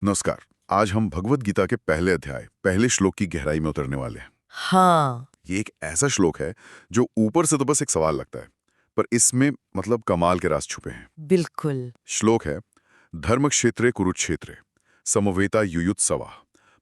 नमस्कार। आज हम भगवत गीता के पहले अध्याय पहले श्लोक की गहराई में उतरने वाले हैं। हाँ। ये एक ऐसा श्लोक है जो ऊपर से तो बस एक सवाल लगता है, पर इसमें मतलब कमाल के राज छुपे हैं। बिल्कुल। श्लोक है, धर्म क्षेत्रे कुरुक्षेत्रे समवेता युयुत्सवा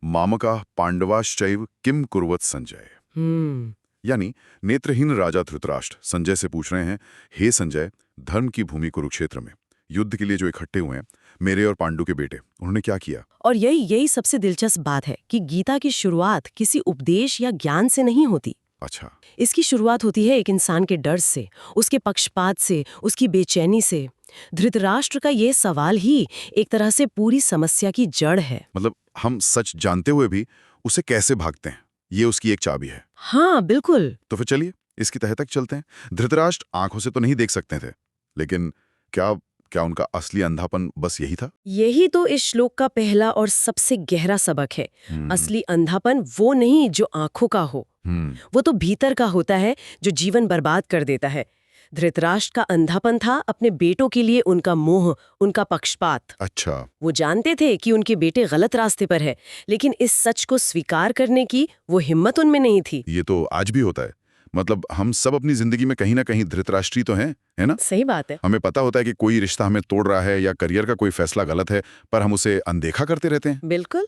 मामका पांडवाश्चैव किम कुर्वत संजय। हम्म। यानी नेत्रहीन राजा धृतराष्ट्र संजय से पूछ रहे हैं, हे संजय, धर्म की भूमि कुरुक्षेत्र में युद्ध के लिए जो इकट्ठे हुए हैं, मेरे और पांडु के बेटे, उन्होंने क्या किया? और यही यही सबसे दिलचस्प बात है कि गीता की शुरुआत किसी उपदेश या ज्ञान से नहीं होती। अच्छा। इसकी शुरुआत होती है एक इंसान के डर से, उसके पक्षपात से, उसकी बेचैनी से। धृतराष्ट्र का ये सवाल ही एक तरह से पूरी समस्या की जड़ है। मतलब हम सच जानते हुए भी उसे कैसे भागते हैं, ये उसकी एक चाबी है। हाँ बिल्कुल। तो फिर चलिए इसकी तह तक चलते हैं। धृतराष्ट्र आंखों से तो नहीं देख सकते थे, लेकिन क्या क्या उनका असली अंधापन बस यही था? यही तो इस श्लोक का पहला और सबसे गहरा सबक है। हम्म। असली अंधापन वो नहीं जो आंखों का हो, हम्म। वो तो भीतर का होता है जो जीवन बर्बाद कर देता है। धृतराष्ट्र का अंधापन था अपने बेटों के लिए उनका मोह, उनका पक्षपात। अच्छा। वो जानते थे कि उनके बेटे गलत रास्ते पर है, लेकिन इस सच को स्वीकार करने की वो हिम्मत उनमें नहीं थी। ये तो आज भी होता है। मतलब हम सब अपनी जिंदगी में कहीं ना कहीं धृतराष्ट्री तो हैं, है ना? सही बात है। हमें पता होता है कि कोई रिश्ता हमें तोड़ रहा है या करियर का कोई फैसला गलत है, पर हम उसे अनदेखा करते रहते हैं। बिल्कुल।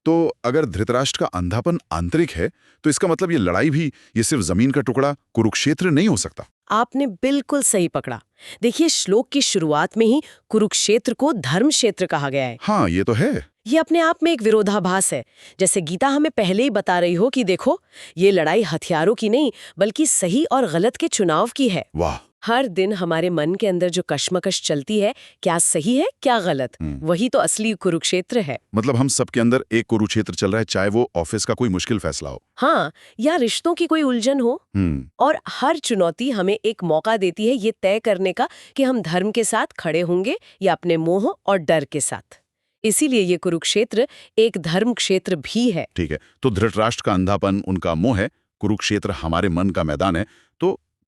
तो अगर धृतराष्ट्र का अंधापन आंतरिक है, तो इसका मतलब ये लड़ाई भी ये सिर्फ जमीन का टुकड़ा कुरुक्षेत्र नहीं हो सकता। आपने बिल्कुल सही पकड़ा। देखिए, श्लोक की शुरुआत में ही कुरुक्षेत्र को धर्म क्षेत्र कहा गया है। हाँ, ये तो है। ये अपने आप में एक विरोधाभास है। जैसे गीता हमें पहले ही बता रही हो कि देखो, ये लड़ाई हथियारों की नहीं बल्कि सही और गलत के चुनाव की है। वाह। हर दिन हमारे मन के अंदर जो कश्मकश चलती है, क्या सही है क्या गलत, वही तो असली कुरुक्षेत्र है। मतलब हम सबके अंदर एक कुरुक्षेत्र चल रहा है, चाहे वो ऑफिस का कोई मुश्किल फैसला हो, हाँ, या रिश्तों की कोई उलझन हो। और हर चुनौती हमें एक मौका देती है ये तय करने का कि हम धर्म के साथ खड़े होंगे या अपने मोह और डर के साथ। इसीलिए ये कुरुक्षेत्र एक धर्म क्षेत्र भी है। ठीक है, तो धृतराष्ट्र का अंधापन उनका मोह है, कुरुक्षेत्र हमारे मन का मैदान है।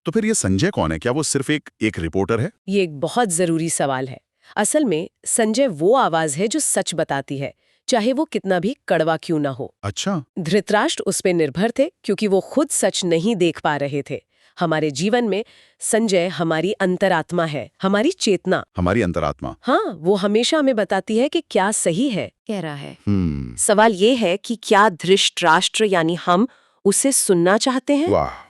तो फिर ये संजय कौन है? क्या वो सिर्फ एक रिपोर्टर है? ये एक बहुत जरूरी सवाल है। असल में संजय वो आवाज है जो सच बताती है, चाहे वो कितना भी कड़वा क्यों ना हो। अच्छा। धृतराष्ट्र उस पे निर्भर थे क्योंकि वो खुद सच नहीं देख पा रहे थे। हमारे जीवन में संजय हमारी अंतरात्मा है, हमारी चेतना। हमारी अंतरात्मा। हाँ, वो हमेशा हमें बताती है कि क्या सही है, कह रहा है। हम्म। सवाल ये है कि क्या धृतराष्ट्र यानी हम उसे सुनना चाहते हैं, वाह,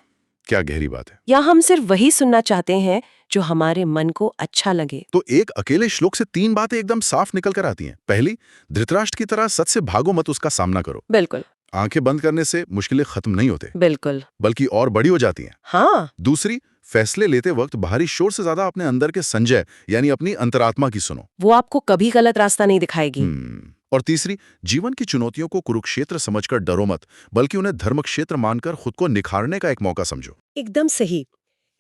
क्या गहरी बात है। या हम सिर्फ वही सुनना चाहते हैं जो हमारे मन को अच्छा लगे। तो एक अकेले श्लोक से 3 बातें एकदम साफ निकल कर आती हैं। पहली, धृतराष्ट्र की तरह सच से भागो मत, उसका सामना करो। बिल्कुल। आंखें बंद करने से मुश्किलें खत्म नहीं होते, बिल्कुल। बल्कि और बड़ी हो जाती हैं। हाँ। दूसरी, फैसले लेते वक्त बाहरी शोर से ज्यादा अपने अंदर के संजय यानी अपनी अंतरात्मा की सुनो। वो आपको कभी गलत रास्ता नहीं दिखाएगी। और तीसरी, जीवन की चुनौतियों को कुरुक्षेत्र समझकर डरो मत, बल्कि उन्हें धर्म क्षेत्र मानकर खुद को निखारने का एक मौका समझो। एकदम सही।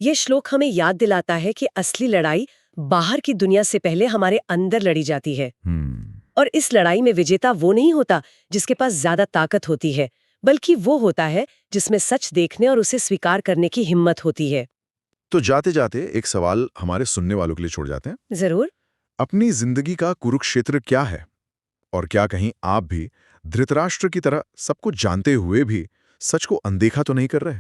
ये श्लोक हमें याद दिलाता है कि असली लड़ाई बाहर की दुनिया से पहले हमारे अंदर लड़ी जाती है। और इस लड़ाई में विजेता वो नहीं होता जिसके पास ज्यादा ताकत होती है, बल्कि वो होता है जिसमें सच देखने और उसे स्वीकार करने की हिम्मत होती है। तो जाते जाते एक सवाल हमारे सुनने वालों के लिए छोड़ जाते हैं। जरूर। अपनी जिंदगी का कुरुक्षेत्र क्या है? और क्या कहीं आप भी धृतराष्ट्र की तरह सब कुछ जानते हुए भी सच को अनदेखा तो नहीं कर रहे?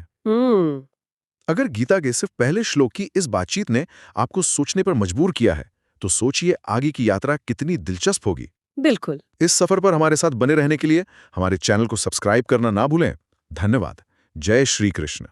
अगर गीता के सिर्फ पहले श्लोक की इस बातचीत ने आपको सोचने पर मजबूर किया है, तो सोचिए आगे की यात्रा कितनी दिलचस्प होगी। बिल्कुल। इस सफर पर हमारे साथ बने रहने के लिए हमारे चैनल को सब्सक्राइब करना ना भूलें। धन्यवाद। जय श्री कृष्ण।